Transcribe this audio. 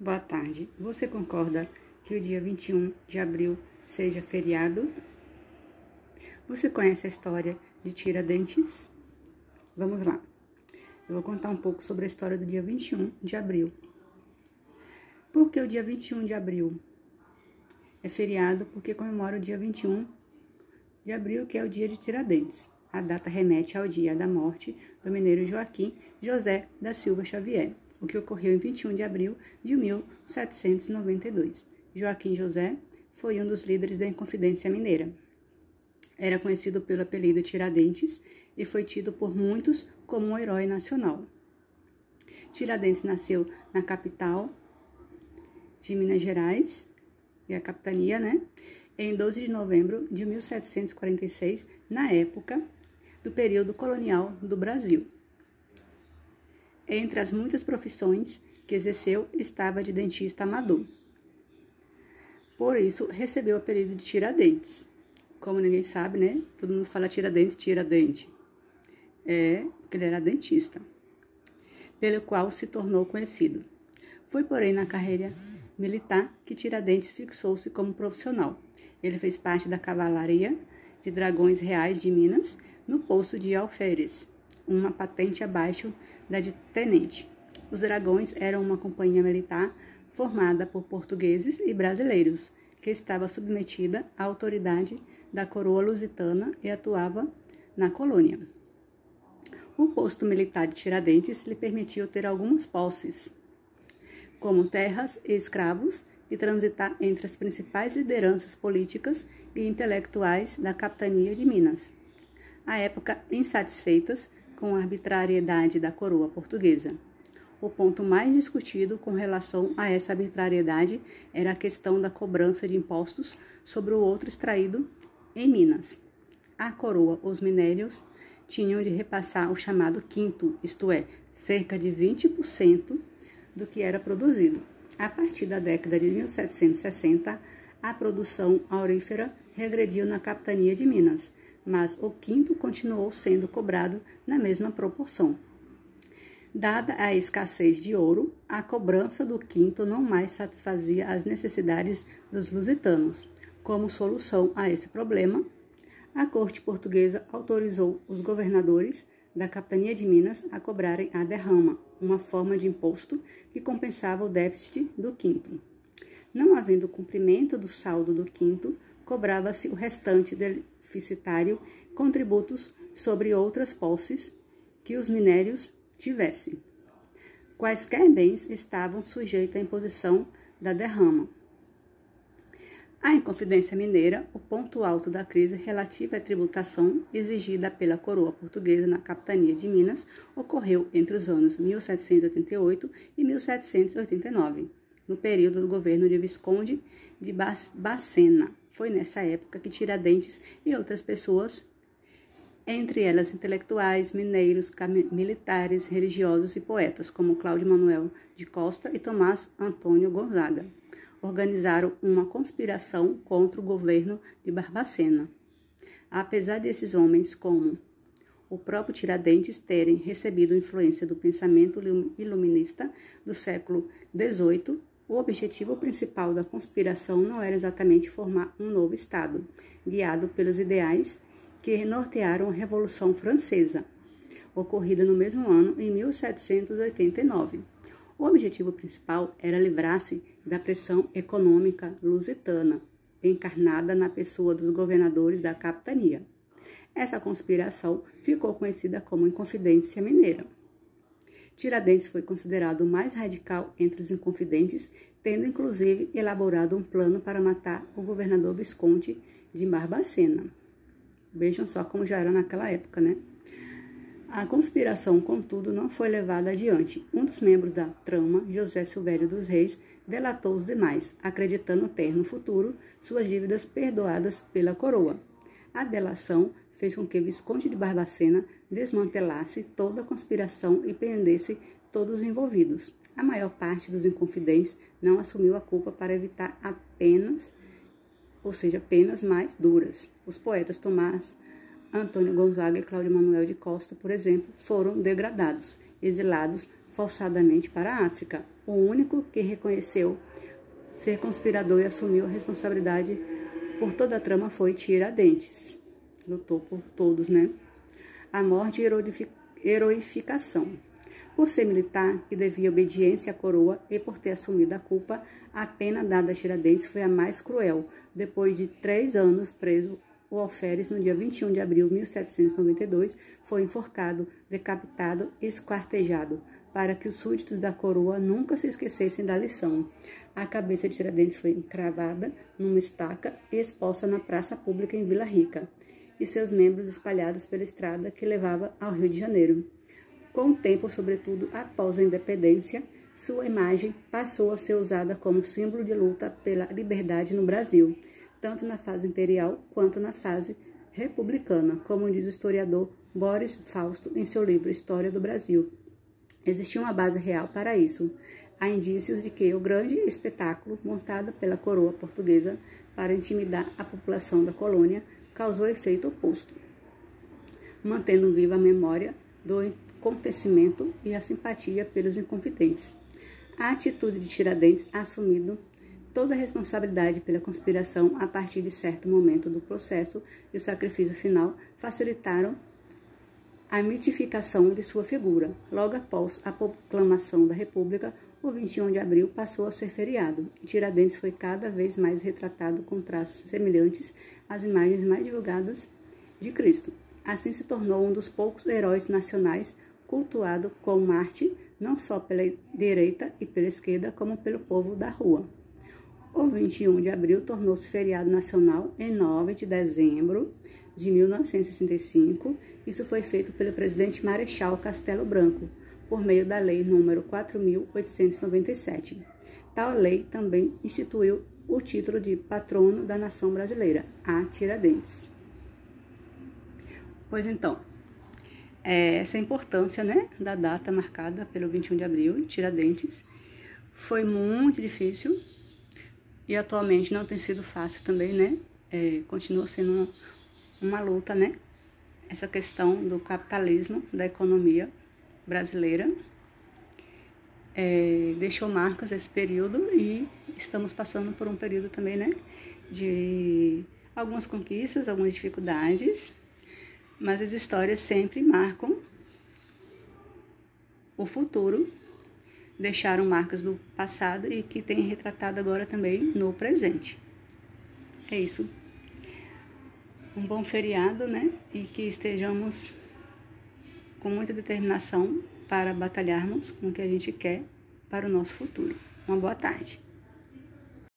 Boa tarde. Você concorda que o dia 21 de abril seja feriado? Você conhece a história de Tiradentes? Vamos lá. Eu vou contar um pouco sobre a história do dia 21 de abril. Por que o dia 21 de abril é feriado? Porque comemora o dia 21 de abril, que é o dia de Tiradentes. A data remete ao dia da morte do mineiro Joaquim José da Silva Xavier, o que ocorreu em 21 de abril de 1792. Joaquim José foi um dos líderes da Inconfidência Mineira. Era conhecido pelo apelido Tiradentes e foi tido por muitos como um herói nacional. Tiradentes nasceu na capital de Minas Gerais, e a capitania, em 12 de novembro de 1746, na época do período colonial do Brasil. Entre as muitas profissões que exerceu, estava de dentista amador. Por isso, recebeu o apelido de Tiradentes. Como ninguém sabe, todo mundo fala Tiradentes, tira dente. Porque ele era dentista, pelo qual se tornou conhecido. Foi, porém, na carreira militar que Tiradentes fixou-se como profissional. Ele fez parte da Cavalaria de Dragões Reais de Minas, no posto de alferes, uma patente abaixo da de tenente. Os dragões eram uma companhia militar formada por portugueses e brasileiros, que estava submetida à autoridade da coroa lusitana e atuava na colônia. O posto militar de Tiradentes lhe permitiu ter algumas posses, como terras e escravos, e transitar entre as principais lideranças políticas e intelectuais da capitania de Minas, à época insatisfeitas com a arbitrariedade da coroa portuguesa. O ponto mais discutido com relação a essa arbitrariedade era a questão da cobrança de impostos sobre o outro extraído em Minas. A coroa, os minérios, tinham de repassar o chamado quinto, isto é, cerca de 20% do que era produzido. A partir da década de 1760, a produção aurífera regrediu na capitania de Minas, mas o quinto continuou sendo cobrado na mesma proporção. Dada a escassez de ouro, a cobrança do quinto não mais satisfazia as necessidades dos lusitanos. Como solução a esse problema, a corte portuguesa autorizou os governadores da capitania de Minas a cobrarem a derrama, uma forma de imposto que compensava o déficit do quinto. Não havendo cumprimento do saldo do quinto, cobrava-se o restante deficitário com tributos sobre outras posses que os minérios tivessem. Quaisquer bens estavam sujeitos à imposição da derrama. A Inconfidência Mineira, o ponto alto da crise relativa à tributação exigida pela coroa portuguesa na capitania de Minas, ocorreu entre os anos 1788 e 1789, no período do governo de Visconde de Barbacena. Foi nessa época que Tiradentes e outras pessoas, entre elas intelectuais, mineiros, militares, religiosos e poetas, como Cláudio Manuel de Costa e Tomás Antônio Gonzaga, organizaram uma conspiração contra o governo de Barbacena. Apesar desses homens, como o próprio Tiradentes, terem recebido influência do pensamento iluminista do século XVIII, o objetivo principal da conspiração não era exatamente formar um novo Estado, guiado pelos ideais que nortearam a Revolução Francesa, ocorrida no mesmo ano, em 1789. O objetivo principal era livrar-se da pressão econômica lusitana, encarnada na pessoa dos governadores da capitania. Essa conspiração ficou conhecida como Inconfidência Mineira. Tiradentes foi considerado o mais radical entre os inconfidentes, tendo inclusive elaborado um plano para matar o governador Visconde de Barbacena. Vejam só como já era naquela época, A conspiração, contudo, não foi levada adiante. Um dos membros da trama, José Silvério dos Reis, delatou os demais, acreditando ter no futuro suas dívidas perdoadas pela coroa. A delação fez com que Visconde de Barbacena desmantelasse toda a conspiração e prendesse todos os envolvidos. A maior parte dos inconfidentes não assumiu a culpa para evitar penas mais duras. Os poetas Tomás Antônio Gonzaga e Cláudio Manuel de Costa, por exemplo, foram degradados, exilados forçadamente para a África. O único que reconheceu ser conspirador e assumiu a responsabilidade por toda a trama foi Tiradentes. Lutou por todos, né? A morte e heroificação. Por ser militar e devia obediência à coroa e por ter assumido a culpa, a pena dada a Tiradentes foi a mais cruel. Depois de 3 anos preso, o alferes, no dia 21 de abril de 1792, foi enforcado, decapitado e esquartejado, para que os súditos da coroa nunca se esquecessem da lição. A cabeça de Tiradentes foi encravada numa estaca e exposta na praça pública em Vila Rica, e seus membros espalhados pela estrada que levava ao Rio de Janeiro. Com o tempo, sobretudo após a independência, sua imagem passou a ser usada como símbolo de luta pela liberdade no Brasil, tanto na fase imperial quanto na fase republicana, como diz o historiador Boris Fausto em seu livro História do Brasil. Existia uma base real para isso. Há indícios de que o grande espetáculo montado pela coroa portuguesa para intimidar a população da colônia causou efeito oposto, mantendo viva a memória do acontecimento e a simpatia pelos inconfidentes. A atitude de Tiradentes, assumindo toda a responsabilidade pela conspiração a partir de certo momento do processo e o sacrifício final, facilitaram a mitificação de sua figura. Logo após a proclamação da República, o 21 de abril passou a ser feriado, e Tiradentes foi cada vez mais retratado com traços semelhantes às imagens mais divulgadas de Cristo. Assim se tornou um dos poucos heróis nacionais cultuado como Marte, não só pela direita e pela esquerda, como pelo povo da rua. O 21 de abril tornou-se feriado nacional em 9 de dezembro de 1965. Isso foi feito pelo presidente Marechal Castelo Branco, por meio da Lei nº 4.897. Tal lei também instituiu o título de patrono da nação brasileira, a Tiradentes. Pois então, essa é a importância, né, da data marcada pelo 21 de abril, Tiradentes. Foi muito difícil e atualmente não tem sido fácil também, né? Continua sendo uma luta, né? Essa questão do capitalismo, da economia brasileira. Deixou marcas esse período e estamos passando por um período também, né? De algumas conquistas, algumas dificuldades, mas as histórias sempre marcam o futuro, deixaram marcas do passado e que tem retratado agora também no presente. É isso. Um bom feriado, né? E que estejamos com muita determinação para batalharmos com o que a gente quer para o nosso futuro. Uma boa tarde.